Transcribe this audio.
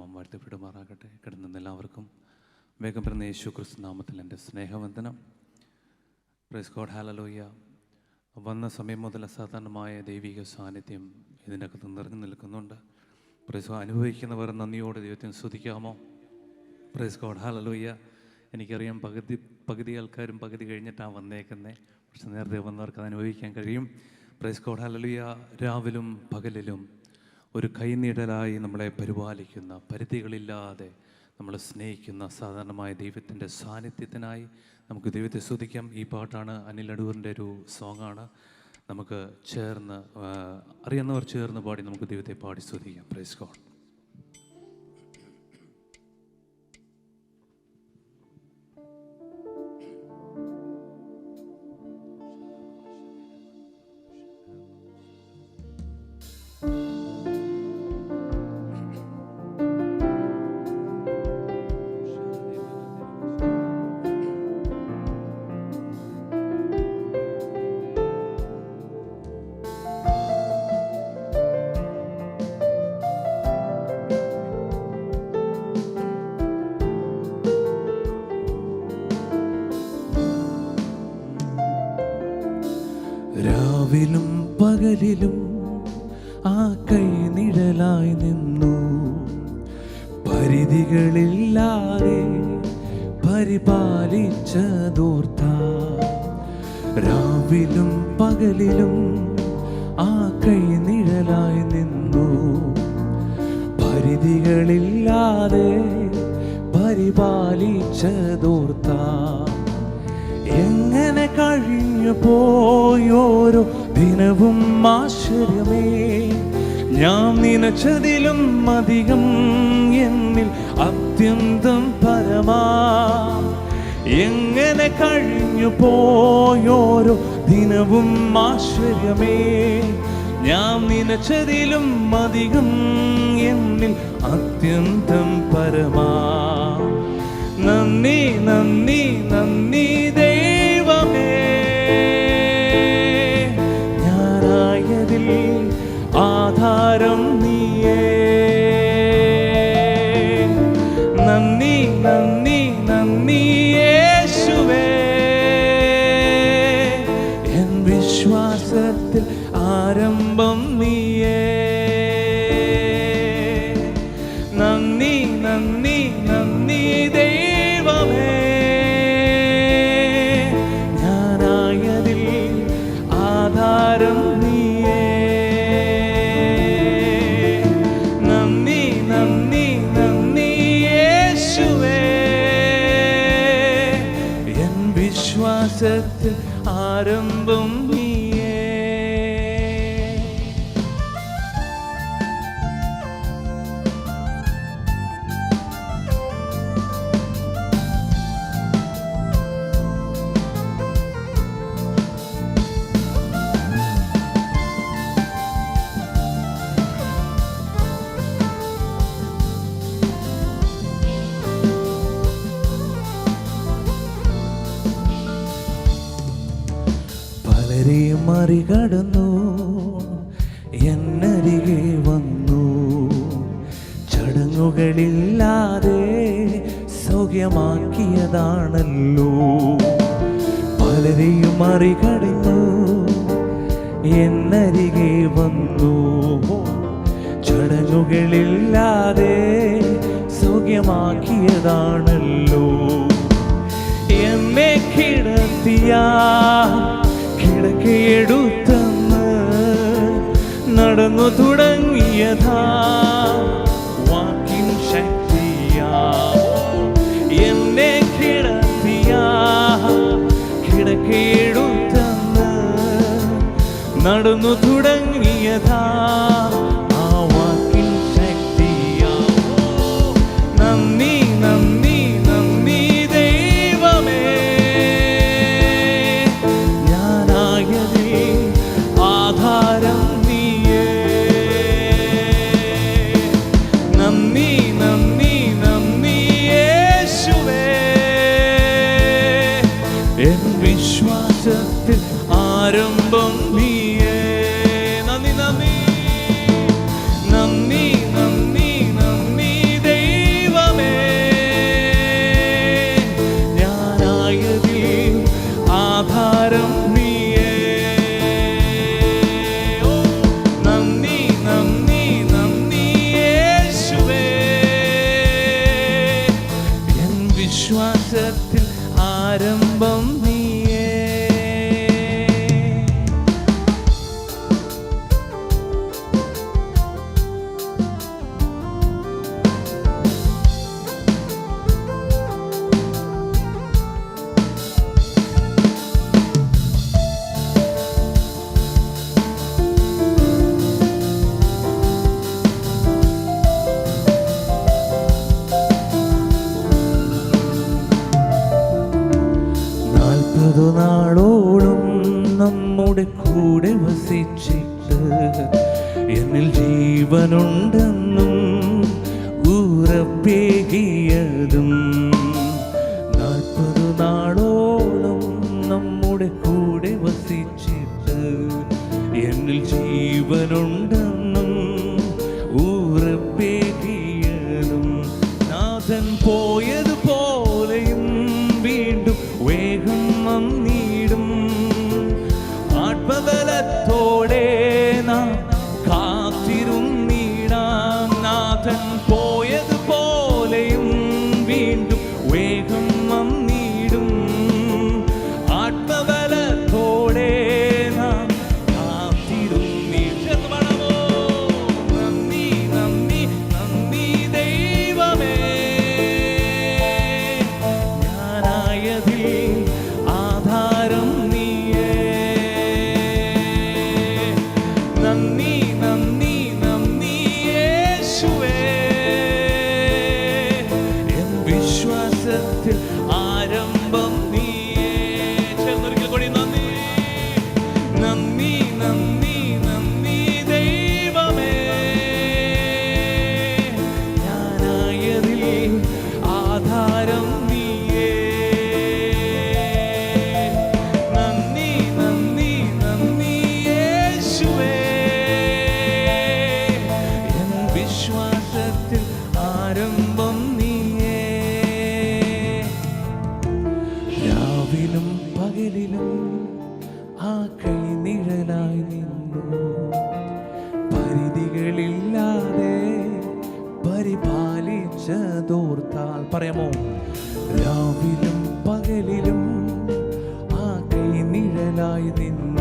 നാമം വാഴ്ത്തപ്പെടുമാറാകട്ടെ. കിടന്ന എല്ലാവർക്കും വേഗം വരുന്ന യേശു ക്രിസ്തു നാമത്തിൽ എൻ്റെ സ്നേഹവന്ദനം. Price God, hallelujah. വന്ന സമയം മുതൽ അസാധാരണമായ ദൈവിക സാന്നിധ്യം ഇതിനകത്ത് നിറഞ്ഞു നിൽക്കുന്നുണ്ട്. Praise God. അനുഭവിക്കുന്നവർ നന്ദിയോടെ ദൈവത്തെ സ്തുതിക്കാമോ? Price God, hallelujah. എനിക്കറിയാം പകുതി ആൾക്കാരും പകുതി കഴിഞ്ഞിട്ടാണ് വന്നേക്കുന്നത്, പക്ഷെ നേരത്തെ വന്നവർക്ക് അത് അനുഭവിക്കാൻ കഴിയും. പ്രൈസ് ഗോഡ്, ഹല്ലേലൂയ. രാവിലും പകലിലും ഒരു കൈനീടലായി നമ്മളെ പരിപാലിക്കുന്ന, പരിധികളില്ലാതെ നമ്മളെ സ്നേഹിക്കുന്ന സാധാരണമായ ദൈവത്തിൻ്റെ സാന്നിധ്യത്തിനായി നമുക്ക് ദൈവത്തെ സ്തുതിക്കാം. ഈ പാട്ടാണ് അനിൽ അടൂരിൻ്റെ ഒരു സോങ്ങാണ്. നമുക്ക് ചേർന്ന് അറിയുന്നവർ ചേർന്ന് പാടി നമുക്ക് ദൈവത്തെ പാടി സ്തുതിക്കാം. Praise God. രാവിലും പകലിലും ആ കൈനിഴലായി നിന്നു, പരിധികളില്ലാതെ പരിപാലിച്ചതോർത്ത. രാവിലും പകലിലും ആ കൈനിഴലായി നിന്നു, പരിധികളില്ലാതെ പരിപാലിച്ചതോർത്ത. എങ്ങനെ കഴിഞ്ഞു പോയോരോ ദിനവും ആശ്ചര്യമേ, ഞാൻ നനച്ചതിലും അധികം എന്നിൽ അത്യന്തം പരമാ. എങ്ങനെ കഴിഞ്ഞു പോയോരോ ദിനവും ആശ്ചര്യമേ, ഞാൻ നനച്ചതിലും അധികം എന്നിൽ അത്യന്തം പരമാ. നന്ദി നന്ദി നന്ദി ദൈവമേ, ഞാനായതിൽ ആധാരം നീയേ. നന്ദി നന്ദി നന്ദി യേശുവേ, എൻ വിശ്വാസത്തിൽ ആരംഭം നീയേ. നന്ദി നന്ദി നന്ദി ദൈവമേ, ഞാനായതിൽ ആധാരം നീയേ. നന്ദി നന്ദി നന്ദി യേശുവേ, എൻ വിശ്വാസത്തിൽ ആരംഭം നീയേ. പലരെയും മറികടന്നു എന്നരികെ വന്നു, ചടങ്ങുകളില്ലാതെ സൗഖ്യമാക്കിയതാണല്ലോ. പലരെയും മറികടന്നു എന്നരികെ വന്നു, ചടങ്ങുകളില്ലാതെ സൗഖ്യമാക്കിയതാണല്ലോ. എന്നെ കിടത്തിയ കിടക്കയെടുത്തന്ന് നടന്നു തുടങ്ങിയതാ വാക്കിൻ ശക്തിയാ. എന്നെ കിടത്തിയ കിടക്കയെടുത്തന്ന് നടന്നു തുടങ്ങിയതാ ആ വാക്കിൻ ശക്തിയാ. നന്ദി നന്ദി നന്ദി ദൈവമേ, ആധാരം നീയേ. നന്ദി നന്ദി നന്ദി യേശുവേ, എൻ വിശ്വാസത്തിൽ ആരംഭം നീയേ. നന്ദി നന്ദി നന്ദി നന്ദി നന്ദി ദൈവമേ, 40 നാളോളം നമ്മുടെ കൂടെ വസിച്ചിട്ട് എന്നിൽ ജീവനുണ്ടെന്നും ഉറപ്പേകിയതും 40 നാളോളം നമ്മുടെ കൂടെ വസിച്ചിട്ട് എന്നിൽ ജീവനുണ്ടെന്നും ഉറപ്പേകിയതും നാഥൻ പോയതുപോലെയും വീണ്ടും വേഗം വന്നിടും. ആത്മബലത്തോടെ നാം കാത്തിരുന്നിടാം. നാഥൻ പോയതുപോലെയും വീണ്ടും വേഗം വന്നിടും. ആത്മബലത്തോടെ നാം കാത്തിരുന്നിടമോ. നന്ദി നന്ദി നന്ദി ദൈവമേ, ഞാനായതിൽ ആധാരം നീയേ. നന്ദി നന്ദി നന്ദി യേശുവേ, എൻ വിശ്വാസത്തിൽ ആരംഭം നീയേ. ചേർന്നൊരിക്കൽ കൂടി നന്ദി നന്ദി നന്ദി നന്ദി ദൈവമേ, ഞാനായതിൽ ആധാരം നീയേ. നന്ദി നന്ദി നന്ദി യേശുവേ, എൻ വിശ്വാസത്തിൽ ആരംഭം നീയേ. രാവിലും പകലിലും ആ കൈനിഴലായി നിന്നു, പരിധികളില്ലാതെ പരിപാലിച്ചതോർത്താൽ. പറയാമോ? രാവിലും പകലിലും ആ കൈനിഴലായി നിന്നു,